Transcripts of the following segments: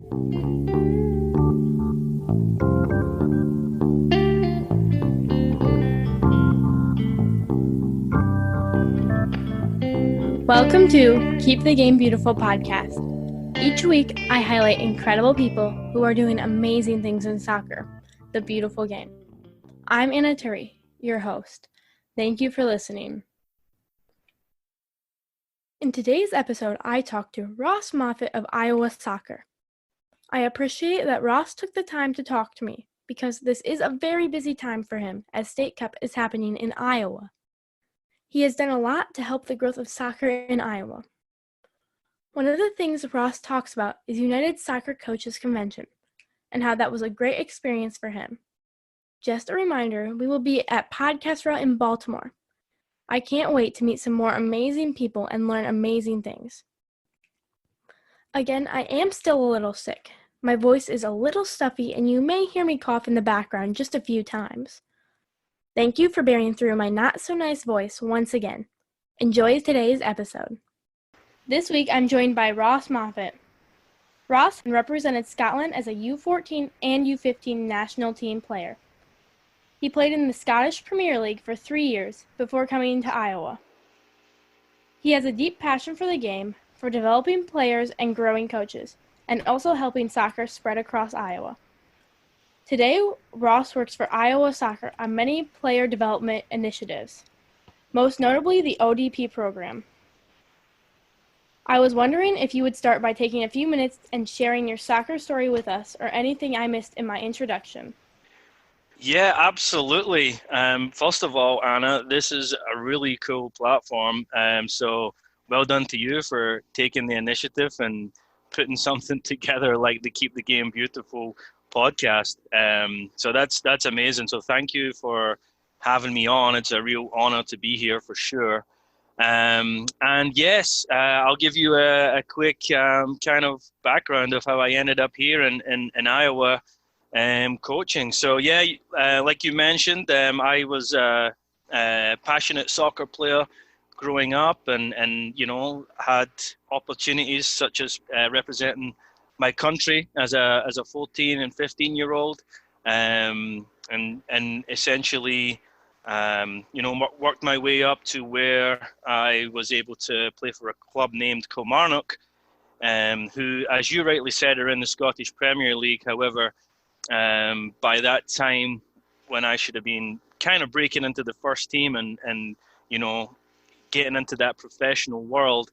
Welcome to Keep the Game Beautiful podcast. Each week, I highlight incredible people who are doing amazing things in soccer, the beautiful game. I'm Anna Turi, your host. Thank you for listening. In today's episode, I talked to Ross Moffat of Iowa Soccer. I appreciate that Ross took the time to talk to me because this is a very busy time for him as State Cup is happening in Iowa. He has done a lot to help the growth of soccer in Iowa. One of the things Ross talks about is United Soccer Coaches Convention and how that was a great experience for him. Just a reminder, we will be at Podcast Route in Baltimore. I can't wait to meet some more amazing people and learn amazing things. Again, I am still a little sick. My voice is a little stuffy and you may hear me cough in the background just a few times. Thank you for bearing through my not-so-nice voice once again. Enjoy today's episode. This week, I'm joined by Ross Moffat. Ross represented Scotland as a U14 and U15 national team player. He played in the Scottish Premier League for 3 years before coming to Iowa. He has a deep passion for the game, for developing players and growing coaches, and also helping soccer spread across Iowa. Today, Ross works for Iowa Soccer on many player development initiatives, most notably the ODP program. I was wondering if you would start by taking a few minutes and sharing your soccer story with us or anything I missed in my introduction. Yeah, absolutely. First of all, Anna, this is a really cool platform. So well done to you for taking the initiative and putting something together like the Keep the Game Beautiful podcast. So that's amazing. So thank you for having me on. It's a real honor to be here for sure. And yes, I'll give you a quick kind of background of how I ended up here in Iowa coaching. So yeah, like you mentioned, I was a passionate soccer player growing up and you know, had opportunities such as representing my country as a 14 and 15-year-old, and essentially you know, worked my way up to where I was able to play for a club named Kilmarnock, who, as you rightly said, are in the Scottish Premier League. However, by that time, when I should have been kind of breaking into the first team and you know, getting into that professional world,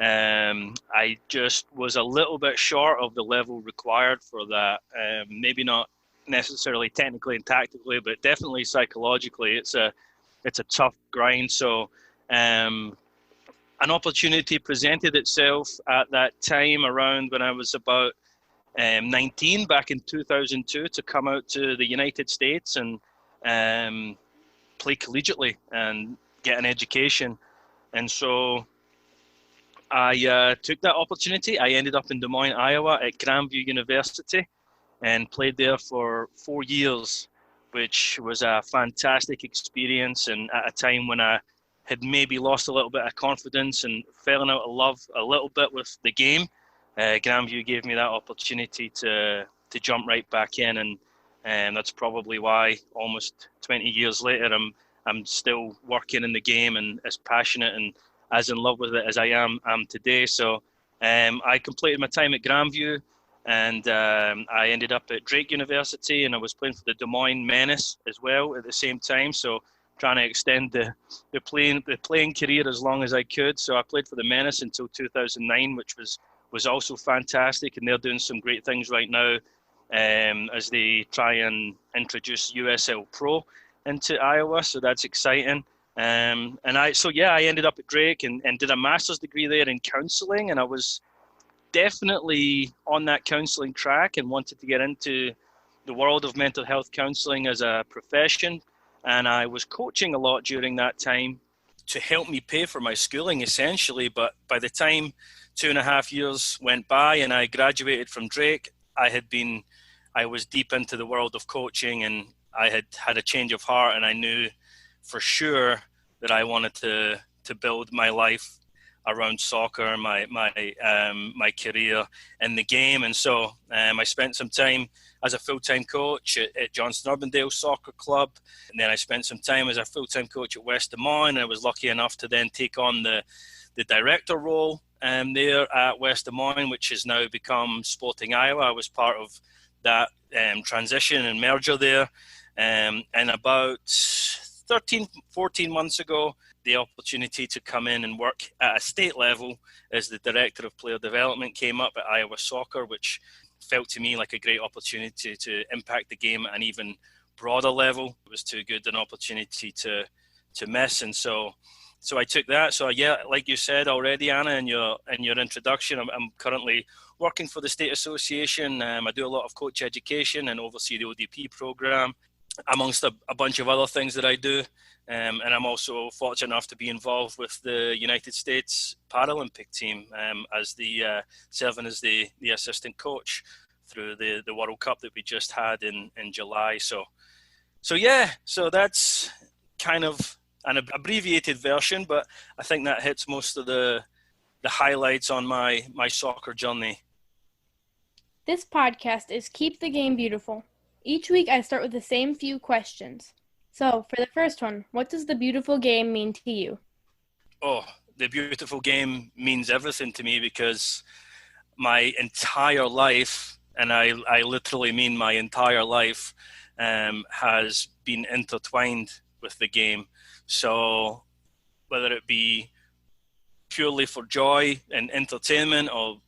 I just was a little bit short of the level required for that. Maybe not necessarily technically and tactically, but definitely psychologically, it's a tough grind. So an opportunity presented itself at that time around when I was about 19, back in 2002, to come out to the United States and play collegiately and get an education. And so I took that opportunity. I ended up in Des Moines, Iowa at Grandview University and played there for 4 years, which was a fantastic experience. And at a time when I had maybe lost a little bit of confidence and fallen out of love a little bit with the game, Grandview gave me that opportunity to jump right back in. And that's probably why almost 20 years later, I'm still working in the game and as passionate and as in love with it as I am today. So I completed my time at Grandview, and I ended up at Drake University, and I was playing for the Des Moines Menace as well at the same time. So trying to extend the playing career as long as I could. So I played for the Menace until 2009, which was also fantastic, and they're doing some great things right now as they try and introduce USL Pro into Iowa. So that's exciting. And I ended up at Drake and did a master's degree there in counselling, and I was definitely on that counselling track and wanted to get into the world of mental health counselling as a profession. And I was coaching a lot during that time to help me pay for my schooling, essentially. But by the time 2.5 years went by and I graduated from Drake, I was deep into the world of coaching, and I had a change of heart, and I knew for sure that I wanted to build my life around soccer, my career in the game. And so I spent some time as a full-time coach at Johnston Urbandale Soccer Club. And then I spent some time as a full-time coach at West Des Moines. I was lucky enough to then take on the director role there at West Des Moines, which has now become Sporting Iowa. I was part of that transition and merger there. And about 13, 14 months ago, the opportunity to come in and work at a state level as the Director of Player Development came up at Iowa Soccer, which felt to me like a great opportunity to impact the game at an even broader level. It was too good an opportunity to miss. And so I took that. So yeah, like you said already, Anna, in your introduction, I'm currently working for the State Association. I do a lot of coach education and oversee the ODP program, amongst a bunch of other things that I do. And I'm also fortunate enough to be involved with the United States Paralympic team as serving as the assistant coach through the World Cup that we just had in July. So that's kind of an abbreviated version, but I think that hits most of the highlights on my soccer journey. This podcast is Keep the Game Beautiful. Each week I start with the same few questions. So, for the first one, what does the beautiful game mean to you? Oh, the beautiful game means everything to me, because my entire life, and I literally mean my entire life, has been intertwined with the game. So whether it be purely for joy and entertainment, or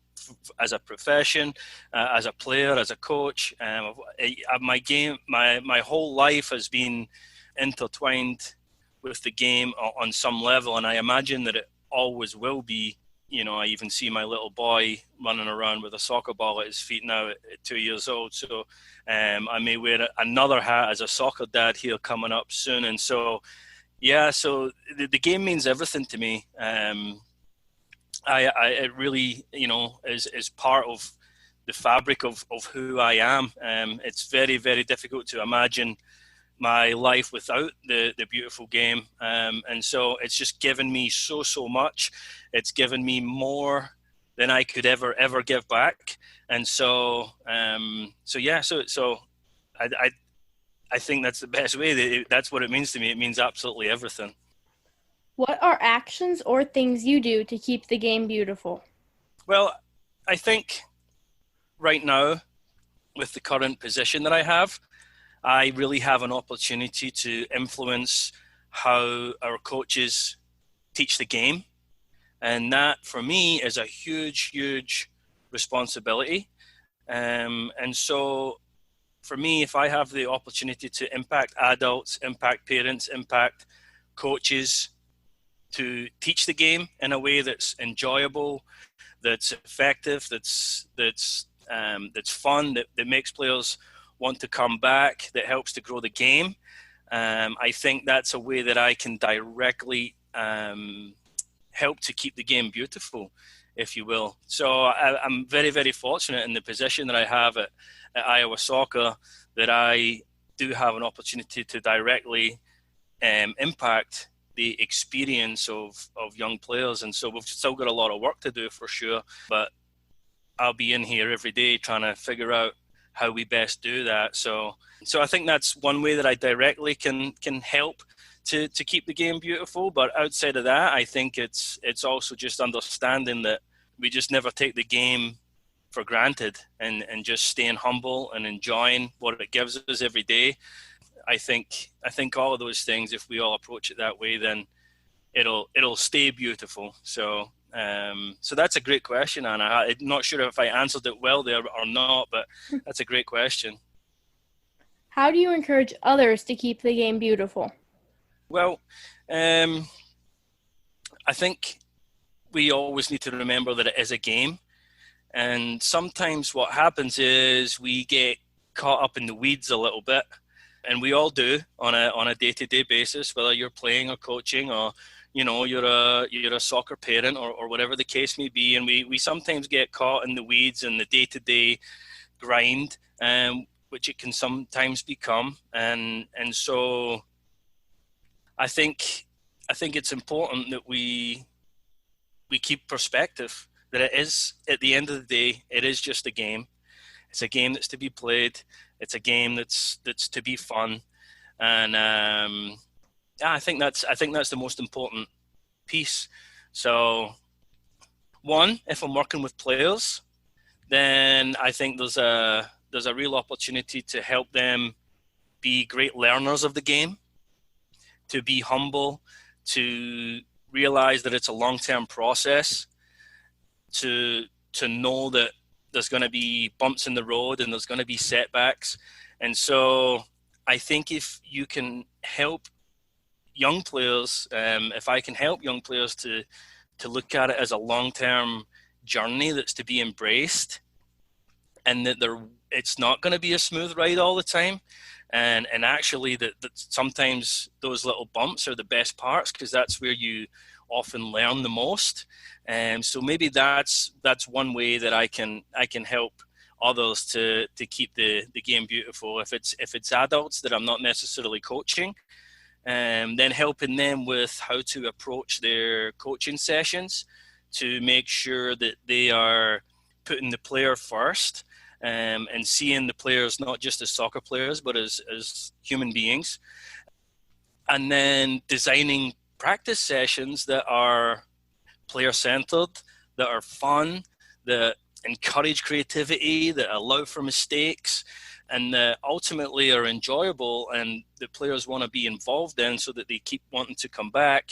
as a profession, as a player, as a coach, my whole life has been intertwined with the game on some level, and I imagine that it always will be. You know, I even see my little boy running around with a soccer ball at his feet now at 2 years old. So I may wear another hat as a soccer dad here coming up soon. And so, yeah, so the game means everything to me. It really, is part of the fabric of who I am. It's very, very difficult to imagine my life without the beautiful game. And so it's just given me so much. It's given me more than I could ever give back. And so I think that's the best way. That's what it means to me. It means absolutely everything. What are actions or things you do to keep the game beautiful? Well, I think right now, with the current position that I have, I really have an opportunity to influence how our coaches teach the game. And that, for me, is a huge responsibility. And so, for me, if I have the opportunity to impact adults, impact parents, impact coaches, to teach the game in a way that's enjoyable, that's effective, that's fun, that makes players want to come back, that helps to grow the game, I think that's a way that I can directly help to keep the game beautiful, if you will. So I'm very, very fortunate in the position that I have at Iowa Soccer, that I do have an opportunity to directly impact the experience of young players. And so we've still got a lot of work to do, for sure, but I'll be in here every day trying to figure out how we best do that. So I think that's one way that I directly can help to keep the game beautiful. But outside of that, I think it's also just understanding that we just never take the game for granted, and just staying humble and enjoying what it gives us every day. I think all of those things, if we all approach it that way, then it'll stay beautiful. So that's a great question, Anna. I'm not sure if I answered it well there or not, but that's a great question. How do you encourage others to keep the game beautiful? Well, I think we always need to remember that it is a game. And sometimes what happens is we get caught up in the weeds a little bit. And we all do on a day-to-day basis, whether you're playing or coaching, or you're a soccer parent, or whatever the case may be. And we sometimes get caught in the weeds and the day-to-day grind, which it can sometimes become. And so I think it's important that we we keep perspective that it is, at the end of the day, it is just a game. It's a game that's to be played. It's a game that's to be fun, and yeah, I think that's the most important piece. So, one, if I'm working with players, then I think there's a real opportunity to help them be great learners of the game, to be humble, to realize that it's a long-term process, to know that there's going to be bumps in the road and there's going to be setbacks. And so I think if you can help young players, if I can help young players to look at it as a long-term journey that's to be embraced, and that it's not going to be a smooth ride all the time, and actually that sometimes those little bumps are the best parts, because that's where you often learn the most. And so maybe that's one way that I can help others to keep the game beautiful. If it's adults that I'm not necessarily coaching, then helping them with how to approach their coaching sessions to make sure that they are putting the player first, and seeing the players not just as soccer players, but as human beings. And then designing practice sessions that are player-centered, that are fun, that encourage creativity, that allow for mistakes, and that ultimately are enjoyable and the players want to be involved in, so that they keep wanting to come back.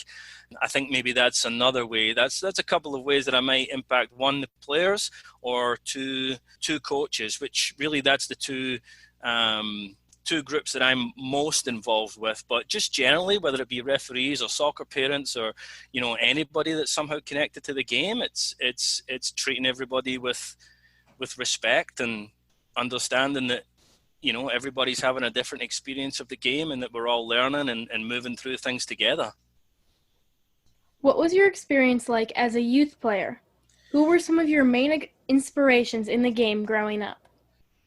I think maybe that's another way. That's a couple of ways that I might impact: one, the players, or two coaches, which really that's the two groups that I'm most involved with. But just generally, whether it be referees or soccer parents, or anybody that's somehow connected to the game, it's treating everybody with respect and understanding that everybody's having a different experience of the game, and that we're all learning and moving through things together. What was your experience like as a youth player? Who were some of your main inspirations in the game growing up?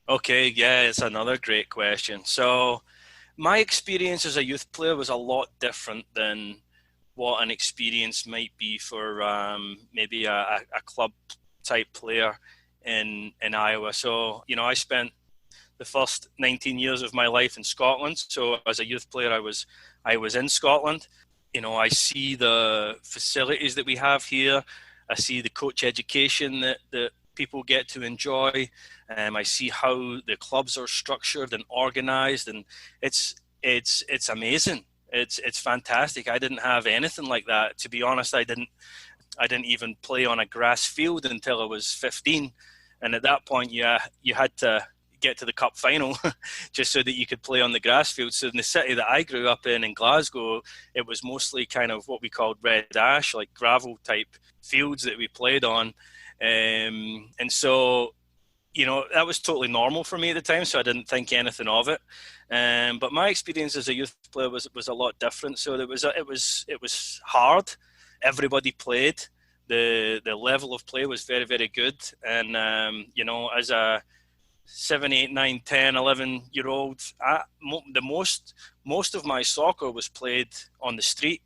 Okay, yeah, it's another great question. So my experience as a youth player was a lot different than what an experience might be for maybe a club type player in Iowa. So, I spent the first 19 years of my life in Scotland. So as a youth player, I was in Scotland. I see the facilities that we have here. I see the coach education that people get to enjoy. I see how the clubs are structured and organized, and it's amazing. It's fantastic. I didn't have anything like that. To be honest, I didn't even play on a grass field until I was 15, and at that point, you had to get to the cup final just so that you could play on the grass field. So in the city that I grew up in Glasgow, it was mostly kind of what we called red ash, like gravel type fields that we played on. And so, that was totally normal for me at the time, so I didn't think anything of it. But my experience as a youth player was a lot different. So it was hard. Everybody played. The level of play was very, very good. And as a 7, 8, 9, 10, 11-year-old, most of my soccer was played on the street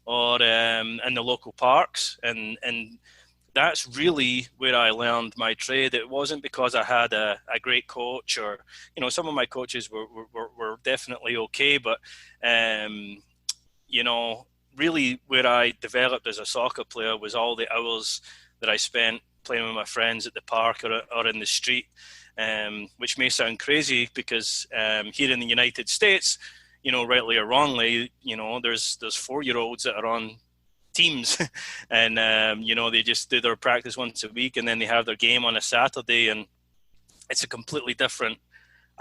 or in the local parks, and that's really where I learned my trade. It wasn't because I had a great coach, or some of my coaches were definitely okay, but really where I developed as a soccer player was all the hours that I spent playing with my friends at the park or in the street. Which may sound crazy because here in the United States, rightly or wrongly, there's 4-year-olds that are on teams, and they just do their practice once a week, and then they have their game on a Saturday, and it's a completely different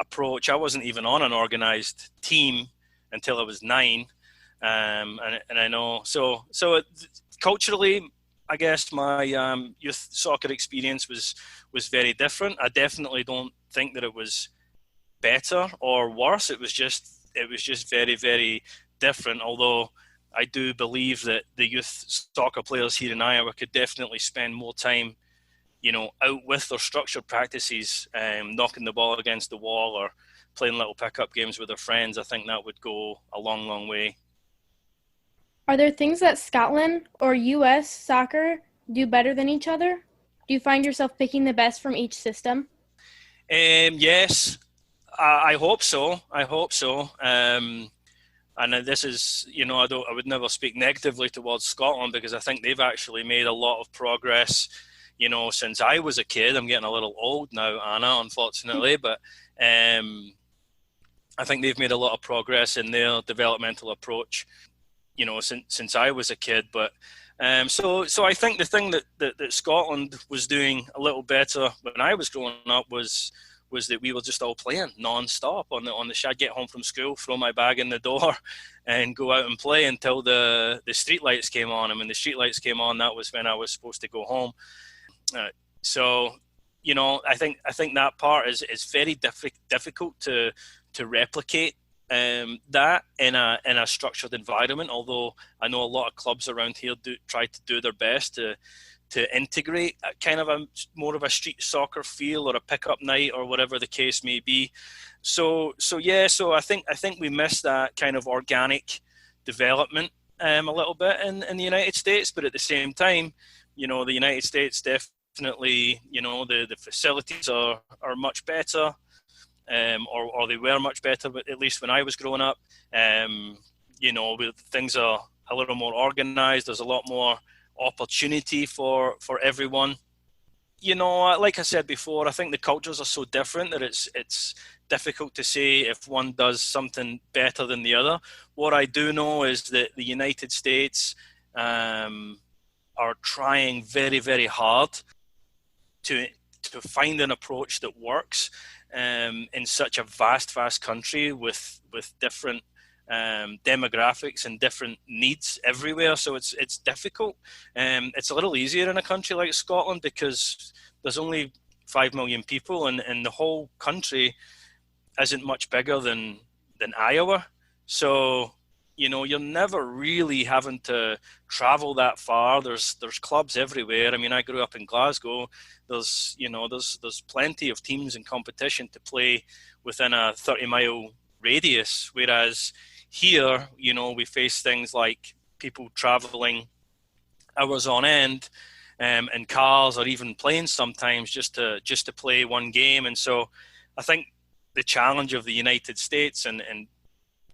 approach. I wasn't even on an organized team until I was 9, and I know so culturally, I guess my youth soccer experience was very different. I definitely don't think that it was better or worse. It was just very, very different. Although I do believe that the youth soccer players here in Iowa could definitely spend more time, out with their structured practices, knocking the ball against the wall or playing little pickup games with their friends. I think that would go a long, long way. Are there things that Scotland or U.S. soccer do better than each other? Do you find yourself picking the best from each system? Yes, I hope so. I hope so. And this is, I would never speak negatively towards Scotland because I think they've actually made a lot of progress, since I was a kid. I'm getting a little old now, Anna, unfortunately, but I think they've made a lot of progress in their developmental approach, since I was a kid. But so I think the thing that Scotland was doing a little better when I was growing up was that we were just all playing non-stop on the I'd get home from school, throw my bag in the door, and go out and play until the street lights came on. And when the street lights came on, that was when I was supposed to go home. So, I think that part is very difficult to replicate that in a structured environment. Although I know a lot of clubs around here try to do their best to integrate a kind of more of a street soccer feel or a pickup night or whatever the case may be. So I think we missed that kind of organic development a little bit in the United States, but at the same time, the United States definitely, the facilities are much better. Or they were much better, but at least when I was growing up, things are a little more organized. There's a lot more opportunity for everyone. Like I said before, I think the cultures are so different that it's difficult to say if one does something better than the other. What I do know is that the United States are trying very, very hard to find an approach that works in such a vast country with different demographics and different needs everywhere. So it's difficult. It's a little easier in a country like Scotland because there's only 5 million people, and the whole country isn't much bigger than Iowa. So you're never really having to travel that far. There's clubs everywhere. I mean, I grew up in Glasgow. There's plenty of teams and competition to play within a 30-mile radius, whereas here, we face things like people traveling hours on end in cars or even planes sometimes just to play one game. And so I think the challenge of the United States and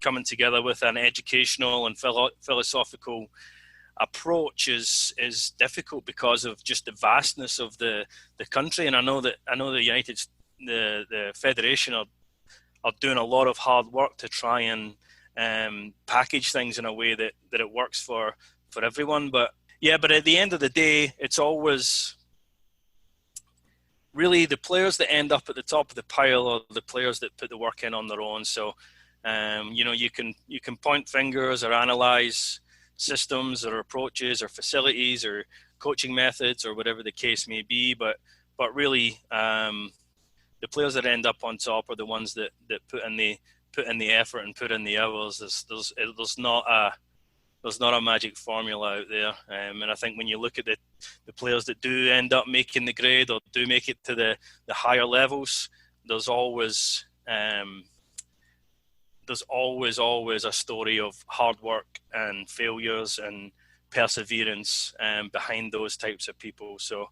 coming together with an educational and philosophical approach is difficult because of just the vastness of the country. And I know the Federation are doing a lot of hard work to try and package things in a way that it works for everyone. But at the end of the day, it's always really the players that end up at the top of the pile are the players that put the work in on their own. So you can point fingers or analyze systems or approaches or facilities or coaching methods or whatever the case may be, but really the players that end up on top are the ones that put in the effort and put in the hours. There's not a magic formula out there, and I think when you look at the players that do end up making the grade or do make it to the higher levels, there's always a story of hard work and failures and perseverance behind those types of people. So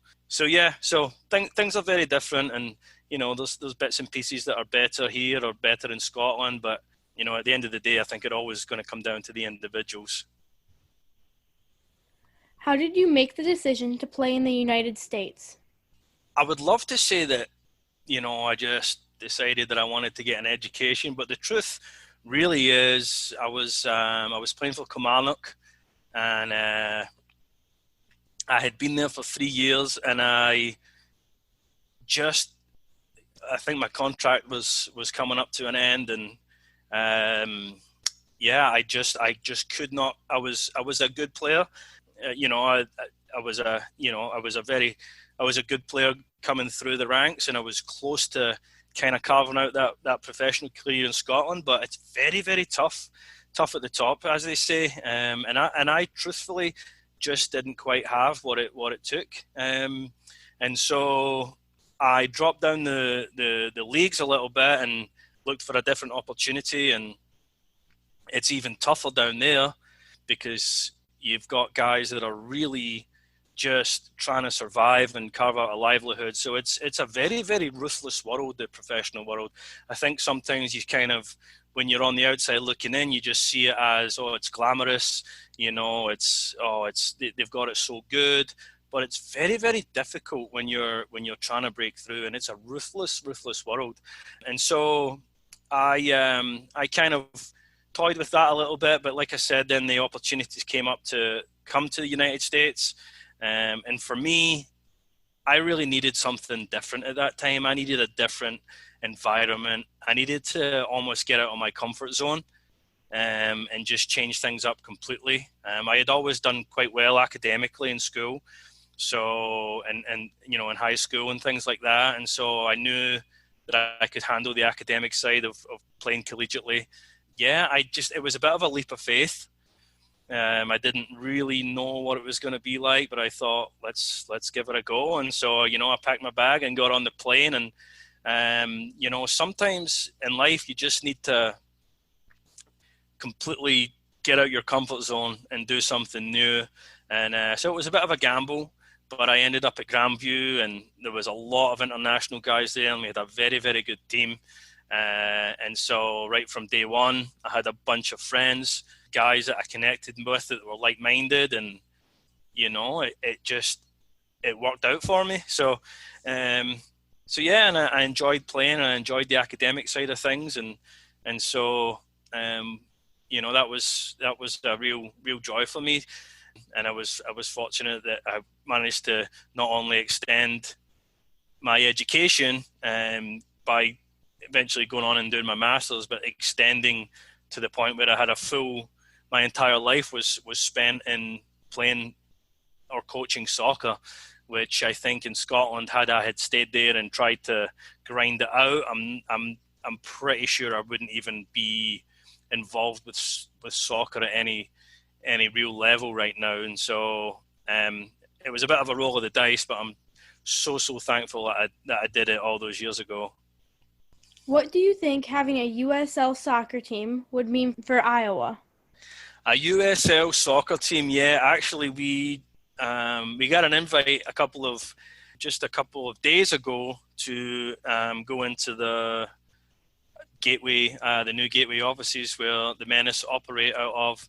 things are very different, and there's bits and pieces that are better here or better in Scotland, but at the end of the day, I think it always going to come down to the individuals. How did you make the decision to play in the United States? I would love to say that I just decided that I wanted to get an education, but the truth really is I was playing for Kilmarnock, and I had been there for 3 years, and I think my contract was coming up to an end, and I just could not. I was a good player, I was a good player coming through the ranks, and I was close to kind of carving out that professional career in Scotland, but it's very, very tough at the top, as they say, and I truthfully just didn't quite have what it took, and so I dropped down the leagues a little bit and looked for a different opportunity, and it's even tougher down there because you've got guys that are really just trying to survive and carve out a livelihood. So it's a very, very ruthless world, the professional world. I think sometimes you kind of, when you're on the outside looking in, you just see it as, oh, it's glamorous, they've got it so good. But it's very, very difficult when you're trying to break through, and it's a ruthless, ruthless world. And so I kind of toyed with that a little bit, but like I said, then the opportunities came up to come to the United States. And for me, I really needed something different at that time. I needed a different environment. I needed to almost get out of my comfort zone, and just change things up completely. I had always done quite well academically in school, so and in high school and things like that. And so I knew that I could handle the academic side of playing collegiately. Yeah, it was a bit of a leap of faith. I didn't really know what it was going to be like, but I thought, let's give it a go. And so, I packed my bag and got on the plane. And, sometimes in life, you just need to completely get out your comfort zone and do something new. And so it was a bit of a gamble, but I ended up at Grandview, and there was a lot of international guys there, and we had a very, very good team. And so right from day one, I had a bunch of friends, guys that I connected with that were like-minded, and it worked out for me. So yeah, and I enjoyed playing, and I enjoyed the academic side of things, and so that was a real joy for me. And I was fortunate that I managed to not only extend my education by eventually going on and doing my master's, but extending to the point where I had my entire life was spent in playing or coaching soccer, which I think in Scotland, had I had stayed there and tried to grind it out, I'm pretty sure I wouldn't even be involved with soccer at any real level right now. And so it was a bit of a roll of the dice, but I'm so thankful that I did it all those years ago. What do you think having a USL soccer team would mean for Iowa? A USL soccer team, yeah. Actually, we got an invite a couple of days ago to go into the Gateway, the new Gateway offices where the Menace operate out of,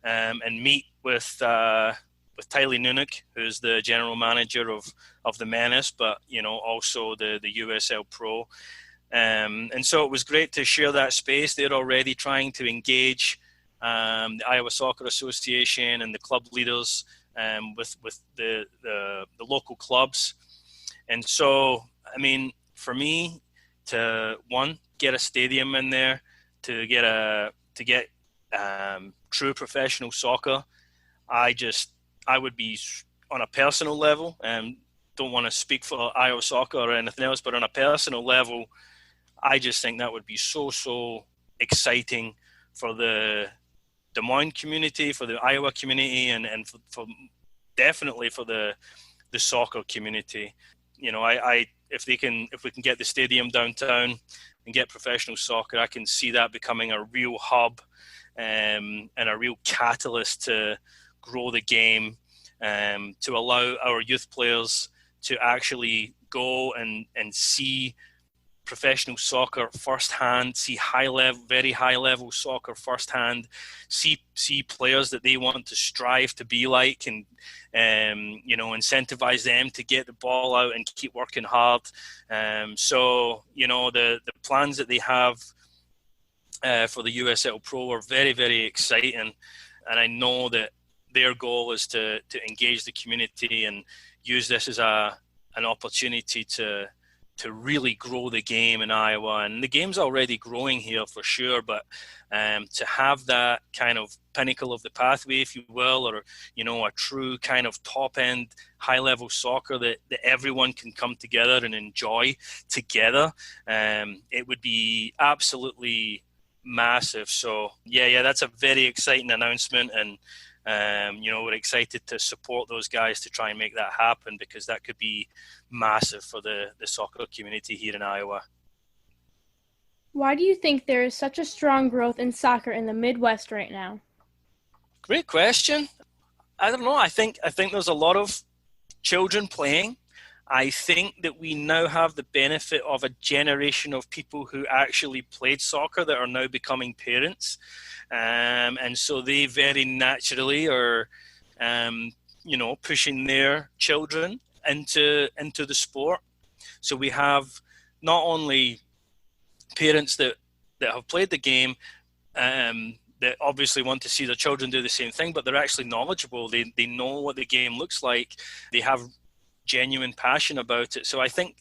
and meet with Tylee Nunick, who's the general manager of the Menace, but also the USL Pro. And so it was great to share that space. They're already trying to engage the Iowa Soccer Association and the club leaders with the local clubs. And so, I mean, for me to get a stadium in there, to get true professional soccer, I would be, on a personal level, don't want to speak for Iowa Soccer or anything else, but on a personal level, I just think that would be so exciting for the Des Moines community, for the Iowa community, and for definitely for the soccer community. If we can get the stadium downtown and get professional soccer, I can see that becoming a real hub and a real catalyst to grow the game, to allow our youth players to actually go and see professional soccer firsthand, see very high level soccer firsthand, see players that they want to strive to be like, and incentivize them to get the ball out and keep working hard. So the plans that they have for the USL Pro are very, very exciting, and I know that their goal is to engage the community and use this as an opportunity to really grow the game in Iowa. And the game's already growing here for sure, but to have that kind of pinnacle of the pathway, if you will, or a true kind of top end high level soccer that everyone can come together and enjoy together, it would be absolutely massive. So yeah, that's a very exciting announcement, and we're excited to support those guys to try and make that happen, because that could be massive for the soccer community here in Iowa. Why do you think there is such a strong growth in soccer in the Midwest right now? Great question. I don't know. I think there's a lot of children playing. I think that we now have the benefit of a generation of people who actually played soccer that are now becoming parents. And so they very naturally are, pushing their children into the sport. So we have not only parents that have played the game, that obviously want to see their children do the same thing, but they're actually knowledgeable. They know what the game looks like. They have genuine passion about it. So I think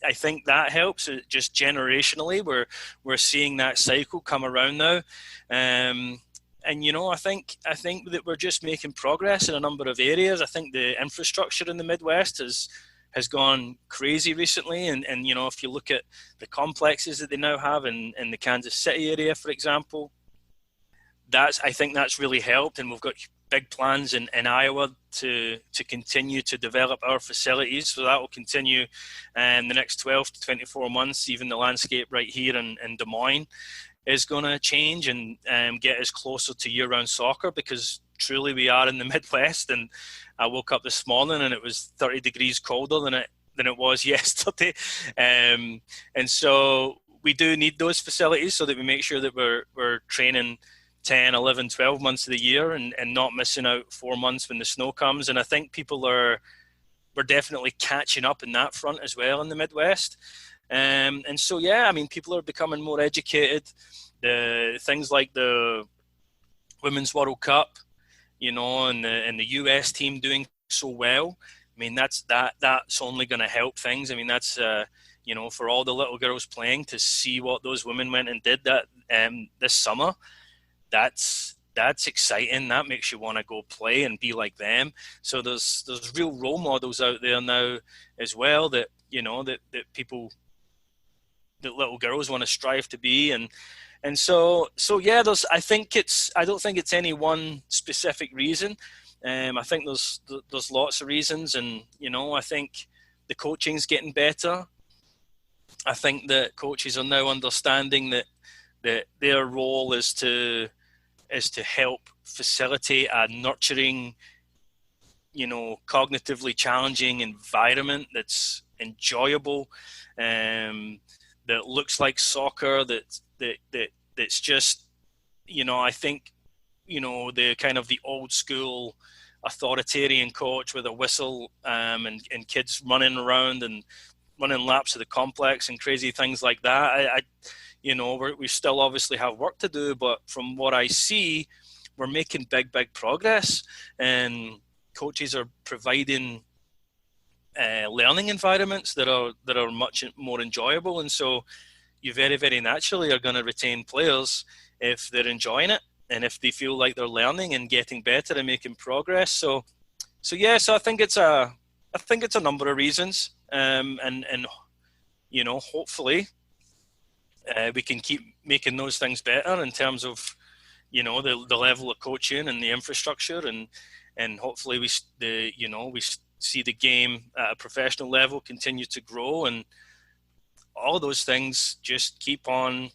that helps. Just generationally, we're seeing that cycle come around now. And I think that we're just making progress in a number of areas. I think the infrastructure in the Midwest has gone crazy recently, and if you look at the complexes that they now have in the Kansas City area, for example, I think that's really helped, and we've got big plans in Iowa to continue to develop our facilities. So that will continue in the next 12 to 24 months. Even the landscape right here in Des Moines is going to change and get us closer to year-round soccer, because truly we are in the Midwest. And I woke up this morning and it was 30 degrees colder than it was yesterday. And so we do need those facilities so that we make sure that we're training 10, 11, 12 months of the year and not missing out 4 months when the snow comes. And I think we're definitely catching up in that front as well in the Midwest. And so, yeah, I mean, people are becoming more educated. The things like the Women's World Cup, and the US team doing so well. I mean, that's only going to help things. I mean, that's for all the little girls playing, to see what those women went and did that this summer. That's exciting. That makes you want to go play and be like them. So there's real role models out there now as well that people, that little girls want to strive to be. And so yeah, I don't think it's any one specific reason. I think there's lots of reasons, and I think the coaching's getting better. I think that coaches are now understanding that their role is to help facilitate a nurturing, cognitively challenging environment that's enjoyable, that looks like soccer, that's just, I think, the kind of the old school authoritarian coach with a whistle, and kids running around and running laps of the complex and crazy things like that. We still obviously have work to do, but from what I see, we're making big progress, and coaches are providing learning environments that are much more enjoyable. And so you very, very naturally are going to retain players if they're enjoying it and if they feel like they're learning and getting better and making progress. So I think it's a number of reasons, and hopefully we can keep making those things better in terms of the level of coaching and the infrastructure, and hopefully we see the game at a professional level continue to grow, and all of those things just keep on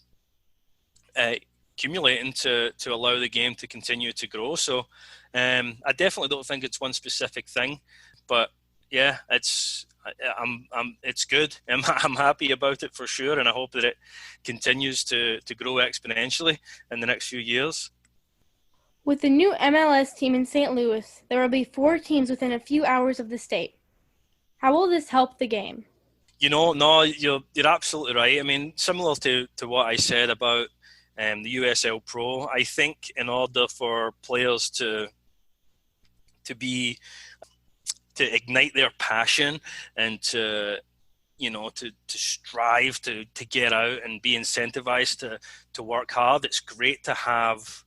accumulating to allow the game to continue to grow. So I definitely don't think it's one specific thing, but yeah, it's good. I'm happy about it for sure, and I hope that it continues to grow exponentially in the next few years. With the new MLS team in St. Louis, there will be 4 teams within a few hours of the state. How will this help the game? No, you're absolutely right. I mean, similar to what I said about the USL Pro, I think in order for players to ignite their passion and to strive to get out and be incentivized to work hard, it's great to have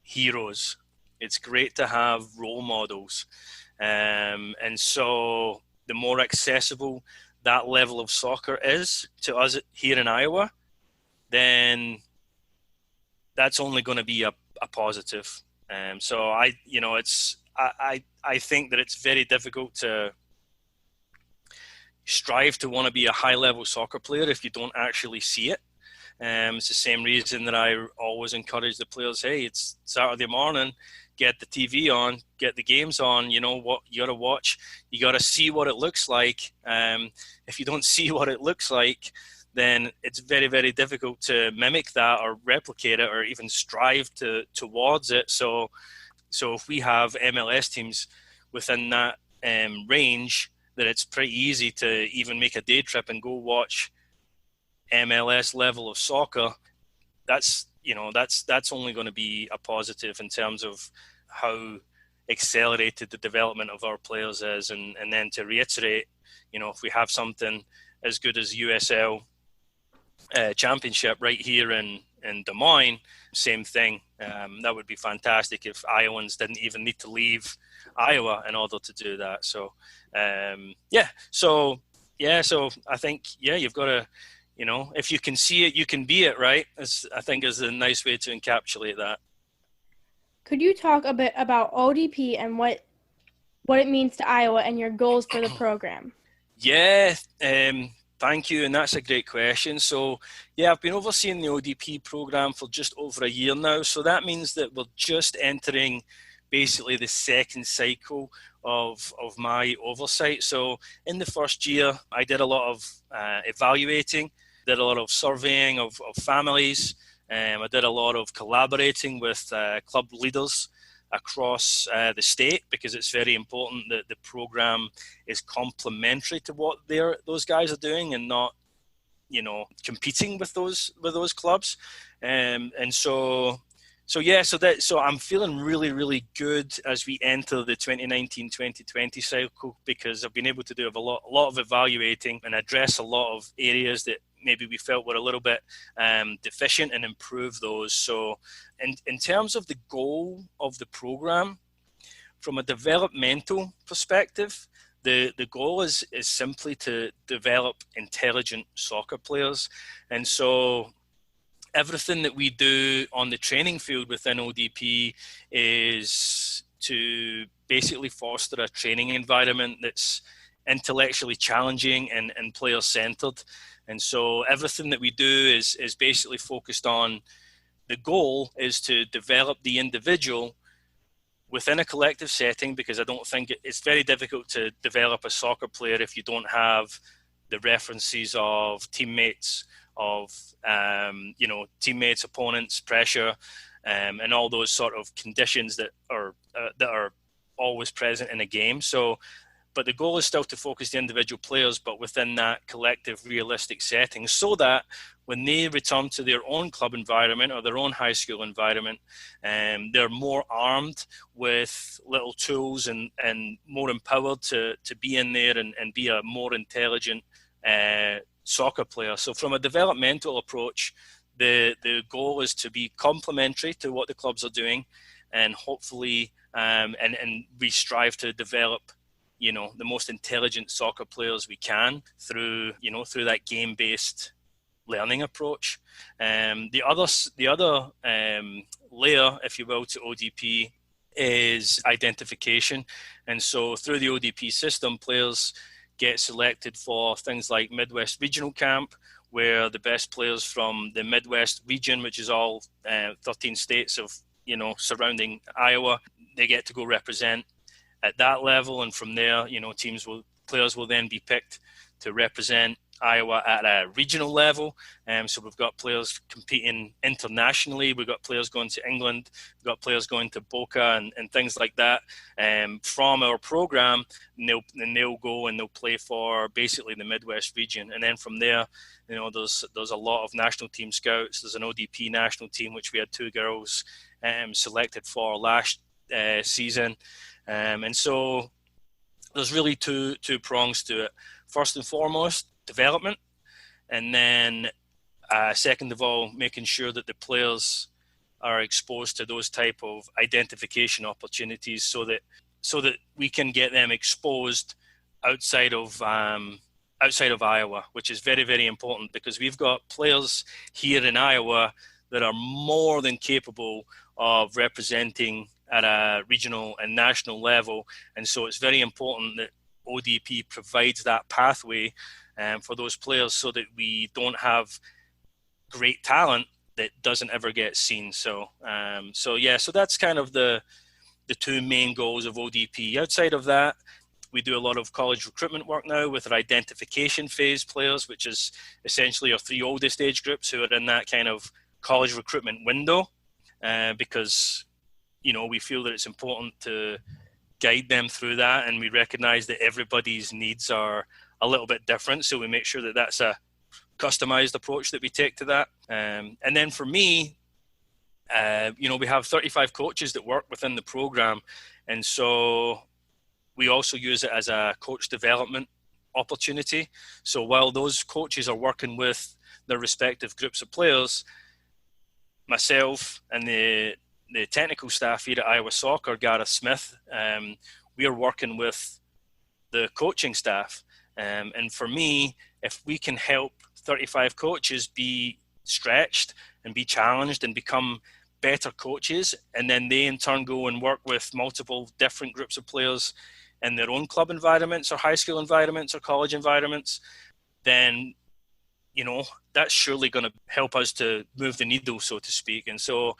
heroes. It's great to have role models. And so the more accessible that level of soccer is to us here in Iowa, then that's only going to be a positive. So I think that it's very difficult to strive to want to be a high-level soccer player if you don't actually see it. It's the same reason that I always encourage the players, hey, it's Saturday morning, get the TV on, get the games on. You know what you got to watch. You got to see what it looks like. If you don't see what it looks like, then it's very, very difficult to mimic that or replicate it or even strive towards it. So if we have MLS teams within that range, that it's pretty easy to even make a day trip and go watch MLS level of soccer. That's only going to be a positive in terms of how accelerated the development of our players is. And then to reiterate, if we have something as good as USL championship right here in Des Moines, same thing. That would be fantastic if Iowans didn't even need to leave Iowa in order to do that. So so I think you've got to, if you can see it, you can be it, right? I think is a nice way to encapsulate that. Could you talk a bit about ODP and what it means to Iowa and your goals for the program? Yeah, thank you, and that's a great question. So, I've been overseeing the ODP program for just over a year now. So that means that we're just entering basically the second cycle of my oversight. So in the first year, I did a lot of evaluating, did a lot of surveying of families. I did a lot of collaborating with club leaders across the state, because it's very important that the program is complementary to what those guys are doing and not, competing with those clubs. So I'm feeling really, really good as we enter the 2019-2020 cycle, because I've been able to do a lot of evaluating and address a lot of areas that maybe we felt were a little bit deficient, and improve those. So in terms of the goal of the program, from a developmental perspective, the goal is simply to develop intelligent soccer players. And so everything that we do on the training field within ODP is to basically foster a training environment that's intellectually challenging and player-centered. And so everything that we do is basically focused on, the goal is to develop the individual within a collective setting, because I don't think it's very difficult to develop a soccer player if you don't have the references of teammates, teammates, opponents, pressure, and all those sort of conditions that are always present in a game. So, but the goal is still to focus the individual players, but within that collective, realistic setting, so that when they return to their own club environment or their own high school environment, they're more armed with little tools and more empowered to be in there and be a more intelligent soccer player. So from a developmental approach, the goal is to be complementary to what the clubs are doing, and hopefully and we strive to develop the most intelligent soccer players we can through that game-based learning approach. The other layer, if you will, to ODP is identification. And so through the ODP system, players get selected for things like Midwest Regional Camp, where the best players from the Midwest region, which is all 13 states of surrounding Iowa, they get to go represent at that level. And from there, players will then be picked to represent Iowa at a regional level. So we've got players competing internationally. We've got players going to England. We've got players going to Boca and things like that from our program. And they'll go and they'll play for basically the Midwest region. And then from there, there's a lot of national team scouts. There's an ODP national team, which we had 2 girls selected for last season. And so there's really two prongs to it. First and foremost, development, and then second of all, making sure that the players are exposed to those type of identification opportunities, so that we can get them exposed outside of Iowa, which is very, very important, because we've got players here in Iowa that are more than capable of representing at a regional and national level. And so it's very important that ODP provides that pathway for those players, so that we don't have great talent that doesn't ever get seen. So that's kind of the the two main goals of ODP. Outside of that, we do a lot of college recruitment work now with our identification phase players, which is essentially our three oldest age groups who are in that kind of college recruitment window, because we feel that it's important to guide them through that, and we recognize that everybody's needs are a little bit different, so we make sure that that's a customized approach that we take to that. And then for me, we have 35 coaches that work within the program, and so we also use it as a coach development opportunity. So while those coaches are working with their respective groups of players, myself and the technical staff here at Iowa Soccer, Gareth Smith, we are working with the coaching staff. And for me, if we can help 35 coaches be stretched and be challenged and become better coaches, and then they in turn go and work with multiple different groups of players in their own club environments or high school environments or college environments, then that's surely going to help us to move the needle, so to speak. And so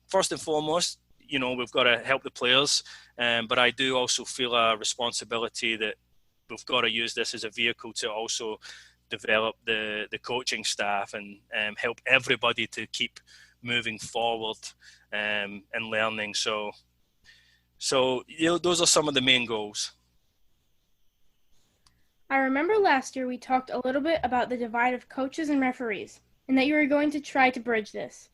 first and foremost, we've got to help the players, but I do also feel a responsibility that we've got to use this as a vehicle to also develop the coaching staff and help everybody to keep moving forward and learning. So those are some of the main goals. I remember last year we talked a little bit about the divide of coaches and referees, and that you were going to try to bridge this.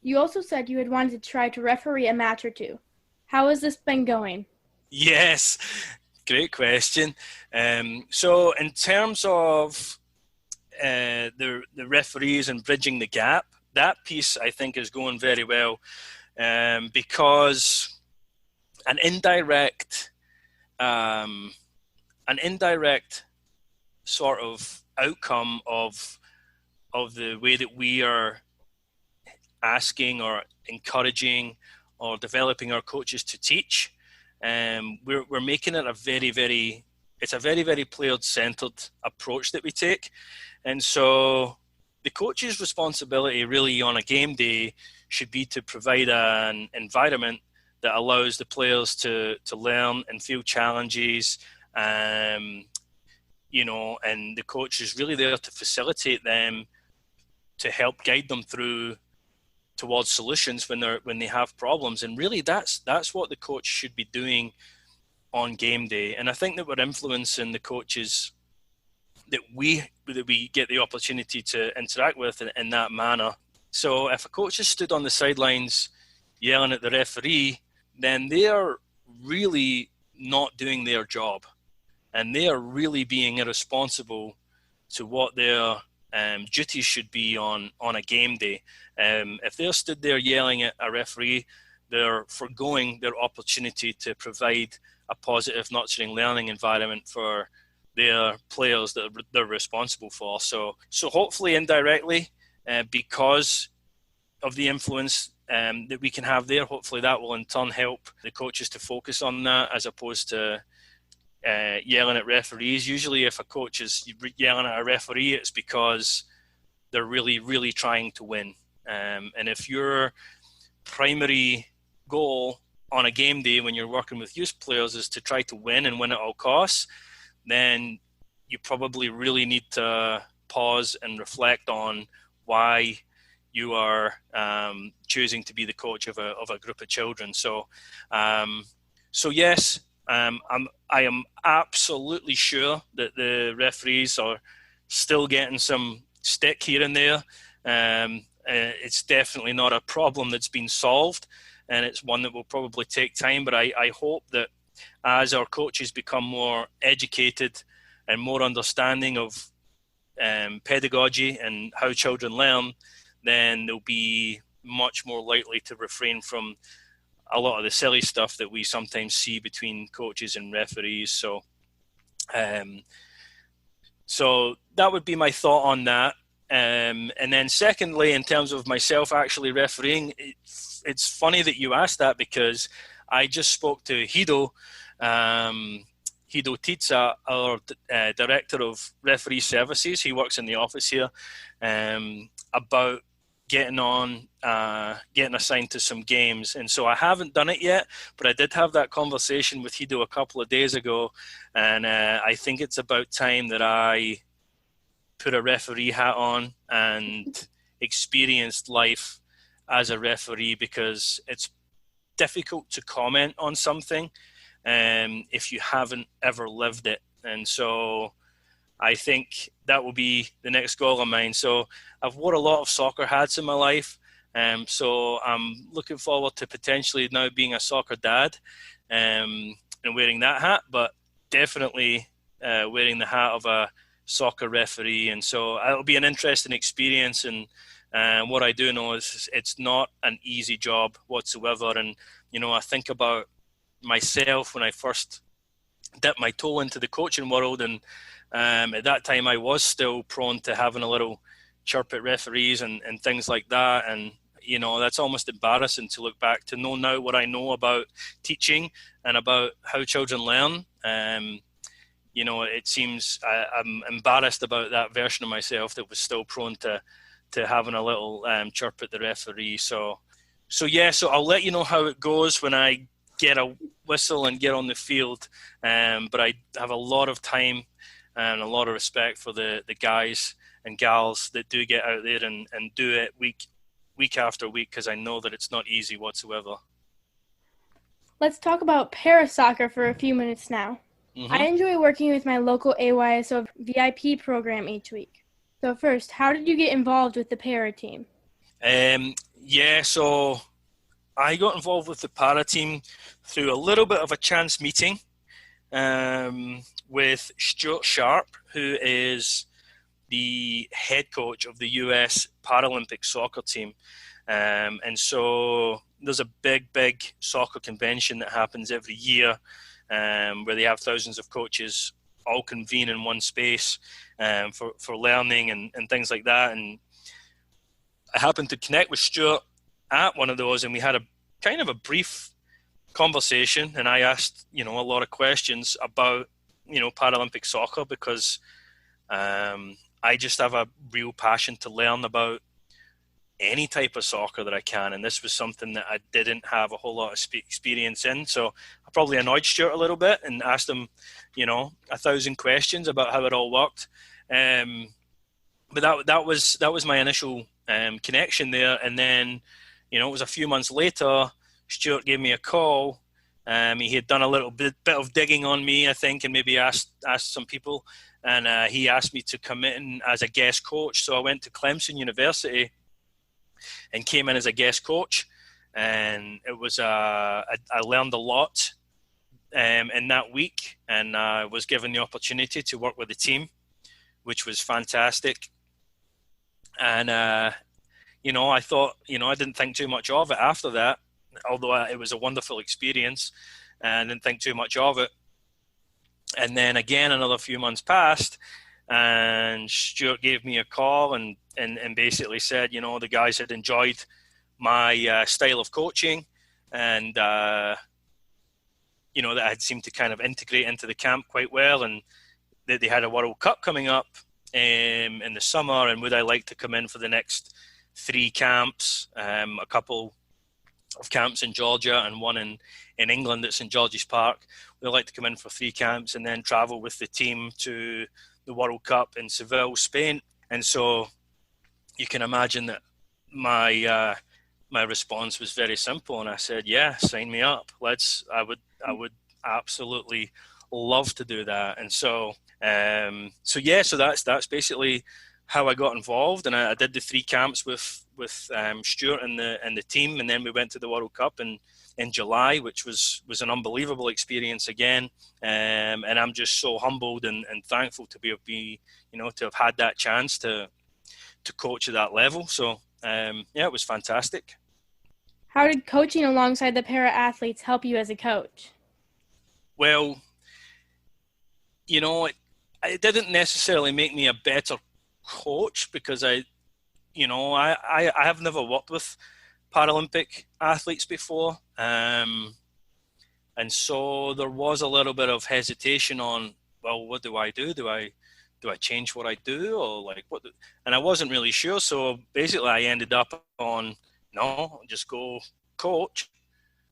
You also said you had wanted to try to referee a match or two. How has this been going? Yes, great question. So in terms of the referees and bridging the gap, that piece I think is going very well, because an indirect sort of outcome of the way that we are asking or encouraging or developing our coaches to teach, we're making it a very, very player-centered approach that we take. And so the coach's responsibility really on a game day should be to provide an environment that allows the players to learn and feel challenges, and the coach is really there to facilitate them, to help guide them towards solutions when they have problems. And really that's what the coach should be doing on game day. And I think that we're influencing the coaches that we get the opportunity to interact with in that manner. So if a coach is stood on the sidelines yelling at the referee, then they are really not doing their job, and they are really being irresponsible to what their duties should be on a game day. If they're stood there yelling at a referee, they're forgoing their opportunity to provide a positive, nurturing learning environment for their players that they're responsible for. So hopefully indirectly, because of the influence that we can have there, hopefully that will in turn help the coaches to focus on that, as opposed to yelling at referees. Usually if a coach is yelling at a referee, it's because they're really, really trying to win. And if your primary goal on a game day when you're working with youth players is to try to win and win at all costs, then you probably really need to pause and reflect on why you are choosing to be the coach of a group of children. So yes, I am absolutely sure that the referees are still getting some stick here and there. It's definitely not a problem that's been solved, and it's one that will probably take time. But I hope that as our coaches become more educated and more understanding of pedagogy and how children learn, then they'll be much more likely to refrain from a lot of the silly stuff that we sometimes see between coaches and referees. So that would be my thought on that. And then secondly, in terms of myself actually refereeing, it's funny that you asked that, because I just spoke to Hido Titsa, our Director of Referee Services. He works in the office here, about getting assigned to some games. And so I haven't done it yet, but I did have that conversation with Hido a couple of days ago, and I think it's about time that I put a referee hat on and experienced life as a referee, because it's difficult to comment on something if you haven't ever lived it. And so I think that will be the next goal of mine. So I've wore a lot of soccer hats in my life. So I'm looking forward to potentially now being a soccer dad and wearing that hat, but definitely wearing the hat of a soccer referee. And so it'll be an interesting experience. And what I do know is it's not an easy job whatsoever. And, I think about myself when I first dipped my toe into the coaching world, and at that time I was still prone to having a little chirp at referees and things like that. And that's almost embarrassing to look back to know now what I know about teaching and about how children learn. It seems I'm embarrassed about that version of myself that was still prone to having a little chirp at the referee. So I'll let you know how it goes when I get a whistle and get on the field. But I have a lot of time and a lot of respect for the guys and gals that do get out there and do it week after week, because I know that it's not easy whatsoever. Let's talk about para soccer for a few minutes now. Mm-hmm. I enjoy working with my local AYSO VIP program each week. So first, how did you get involved with the para team? So I got involved with the para team through a little bit of a chance meeting with Stuart Sharp, who is the head coach of the US Paralympic soccer team. And so there's a big soccer convention that happens every year where they have thousands of coaches all convene in one space for learning and things like that. And I happened to connect with Stuart at one of those, and we had a kind of a brief conversation, and I asked, a lot of questions about, Paralympic soccer, because I just have a real passion to learn about any type of soccer that I can, and this was something that I didn't have a whole lot of experience in. So I probably annoyed Stuart a little bit and asked him, 1,000 questions about how it all worked. But that was my initial connection there, and then it was a few months later. Stuart gave me a call. He had done a little bit of digging on me, I think, and maybe asked some people, and he asked me to come in as a guest coach. So I went to Clemson University and came in as a guest coach, and it was I learned a lot in that week, and I was given the opportunity to work with the team, which was fantastic. And I thought, I didn't think too much of it after that, although it was a wonderful experience, and I didn't think too much of it. And then again, another few months passed, and Stuart gave me a call and basically said, the guys had enjoyed my style of coaching, and that I had seemed to kind of integrate into the camp quite well, and that they had a World Cup coming up in the summer, and would I like to come in for the next 3 camps, a couple of camps in Georgia and one in England at St George's Park. We'd like to come in for 3 camps and then travel with the team to the World Cup in Seville, Spain. And so you can imagine that my response was very simple, and I said, yeah, sign me up. I would absolutely love to do that. And so that's basically how I got involved, and I did the 3 camps with Stuart and the team, and then we went to the World Cup in July, which was an unbelievable experience again. And I'm just so humbled and thankful to to have had that chance to coach at that level. So it was fantastic. How did coaching alongside the para athletes help you as a coach? Well, it didn't necessarily make me a better coach, because I have never worked with Paralympic athletes before, and so there was a little bit of hesitation on, well, what do I do? Do do I change what I do, or like what? And I wasn't really sure. So basically, I ended up on no, just go coach.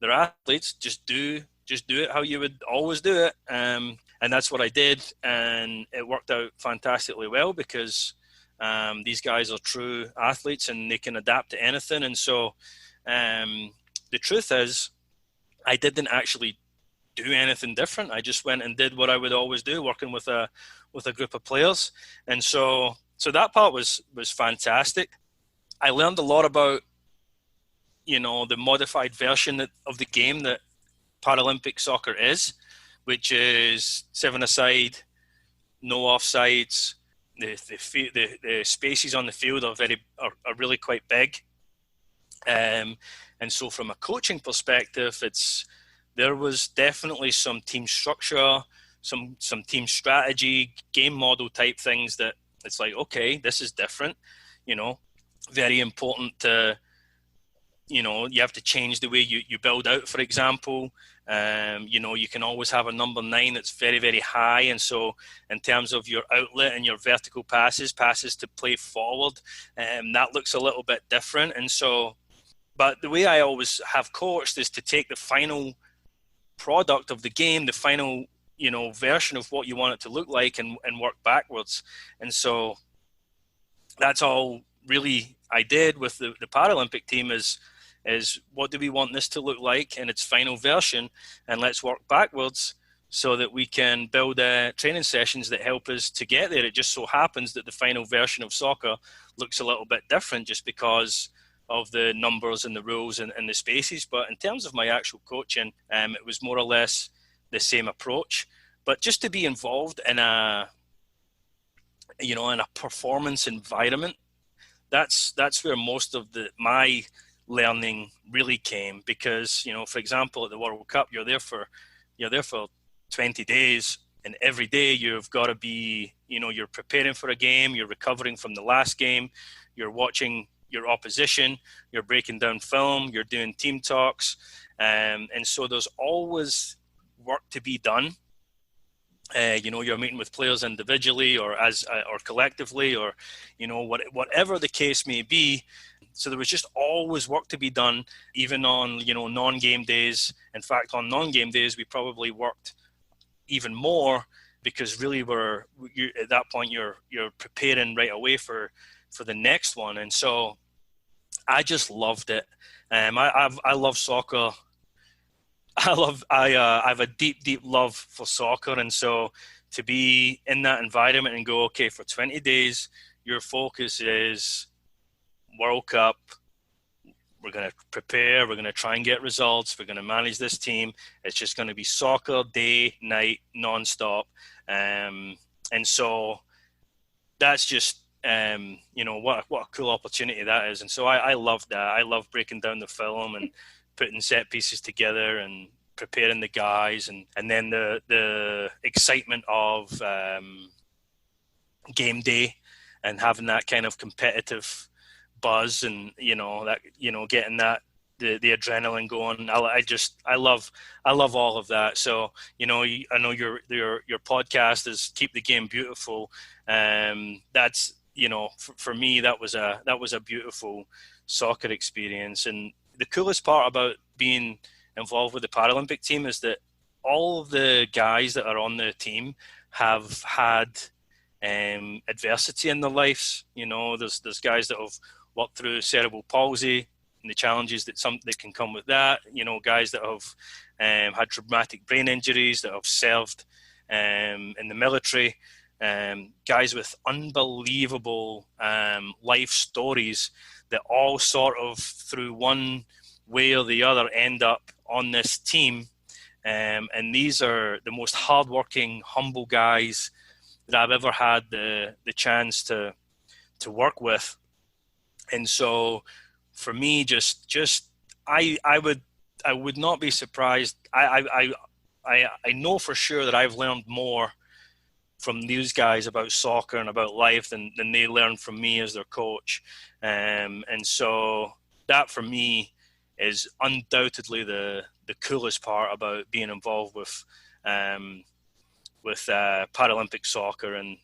They're athletes. Just do it how you would always do it. And that's what I did, and it worked out fantastically well because these guys are true athletes and they can adapt to anything. And so the truth is, I didn't actually do anything different. I just went and did what I would always do, working with a group of players. And so that part was fantastic. I learned a lot about, the modified version of the game that Paralympic soccer is, which is 7-a-side, no offsides. The spaces on the field are really quite big. And so from a coaching perspective, there was definitely some team structure, some team strategy, game model type things that it's like, okay, this is different, very important to, you have to change the way you build out, for example. You can always have a number 9 that's very, very high. And so in terms of your outlet and your vertical passes to play forward, that looks a little bit different. And so, but the way I always have coached is to take the final product of the game, the final, version of what you want it to look like, and work backwards. And so that's all really I did with the Paralympic team is what do we want this to look like in its final version, and let's work backwards so that we can build training sessions that help us to get there. It just so happens that the final version of soccer looks a little bit different just because of the numbers and the rules and the spaces. But in terms of my actual coaching, it was more or less the same approach. But just to be involved in a performance environment, that's where most of my learning really came. Because, for example, at the World Cup, you're there for 20 days, and every day you've got to be, you're preparing for a game, you're recovering from the last game, you're watching your opposition, you're breaking down film, you're doing team talks, and so there's always work to be done. You're meeting with players individually or or collectively, or whatever the case may be. So there was just always work to be done, even on non-game days. In fact, on non-game days, we probably worked even more, because really at that point you're preparing right away for the next one. And so I just loved it. I love soccer. I have a deep love for soccer, and so to be in that environment and go, okay, for 20 days, your focus is World Cup. We're going to prepare. We're going to try and get results. We're going to manage this team. It's just going to be soccer day, night, nonstop. And so that's just, what a cool opportunity that is. And so I love that. I love breaking down the film and putting set pieces together and preparing the guys, and then the excitement of game day and having that kind of competitive buzz, and getting that the adrenaline going. I love all of that. So I know your podcast is Keep the Game Beautiful. That's for me that was a beautiful soccer experience. And the coolest part about being involved with the Paralympic team is that all of the guys that are on the team have had adversity in their lives. There's guys that have walked through cerebral palsy and the challenges that can come with that. Guys that have had traumatic brain injuries, that have served in the military. Guys with unbelievable life stories that all sort of through one way or the other end up on this team. And these are the most hardworking, humble guys that I've ever had the chance to work with. And so for me, I would not be surprised. I know for sure that I've learned more from these guys about soccer and about life than they learned from me as their coach. And so that for me is undoubtedly the coolest part about being involved with Paralympic soccer. And,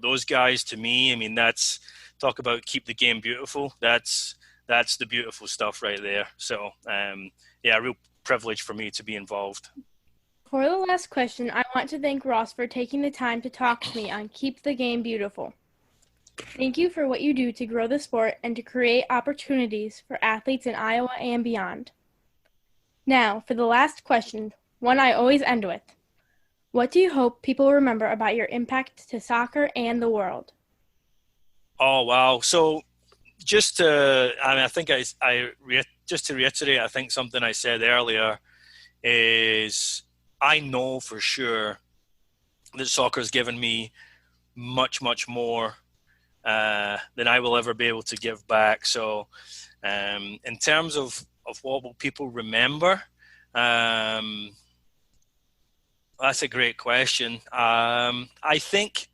those guys, to me, I mean, that's talk about keep the game beautiful. That's the beautiful stuff right there. So, a real privilege for me to be involved. For the last question, I want to thank Ross for taking the time to talk to me on Keep the Game Beautiful. Thank you for what you do to grow the sport and to create opportunities for athletes in Iowa and beyond. Now, for the last question, one I always end with. What do you hope people remember about your impact to soccer and the world? Oh, wow. So just to reiterate, I think something I said earlier is I know for sure that soccer has given me much, much more than I will ever be able to give back. So in terms of what will people remember, that's a great question. I think,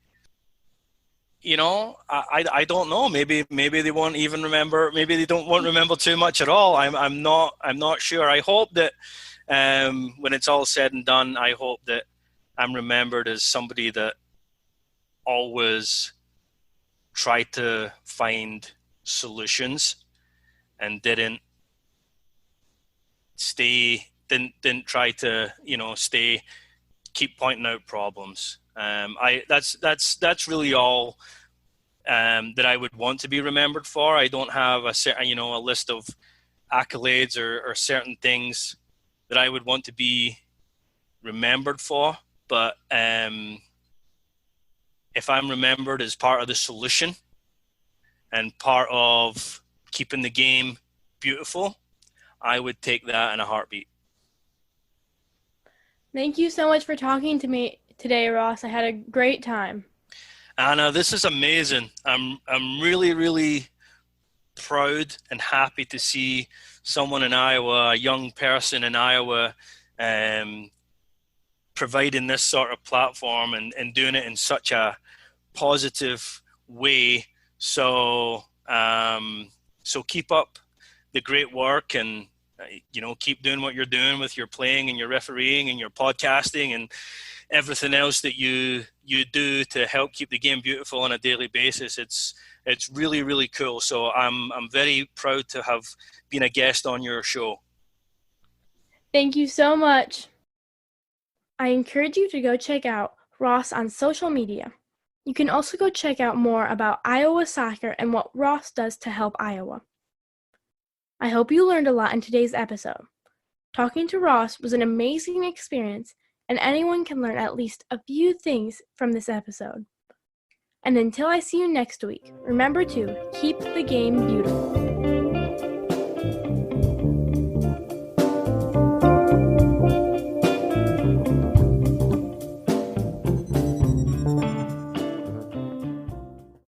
I don't know. Maybe they won't even remember. Maybe they won't remember too much at all. I'm not sure. I hope that when it's all said and done, I hope that I'm remembered as somebody that always tried to find solutions and didn't try to keep pointing out problems. That's really all that I would want to be remembered for. I don't have a list of accolades or certain things that I would want to be remembered for. But if I'm remembered as part of the solution and part of keeping the game beautiful, I would take that in a heartbeat. Thank you so much for talking to me today, Ross. I had a great time. Anna, this is amazing. I'm really, really proud and happy to see someone in Iowa, a young person in Iowa, providing this sort of platform and doing it in such a positive way. So keep up the great work and keep doing what you're doing with your playing and your refereeing and your podcasting and everything else that you do to help keep the game beautiful on a daily basis. It's really, really cool. So I'm very proud to have been a guest on your show. Thank you so much. I encourage you to go check out Ross on social media. You can also go check out more about Iowa soccer and what Ross does to help Iowa. I hope you learned a lot in today's episode. Talking to Ross was an amazing experience, and anyone can learn at least a few things from this episode. And until I see you next week, remember to keep the game beautiful.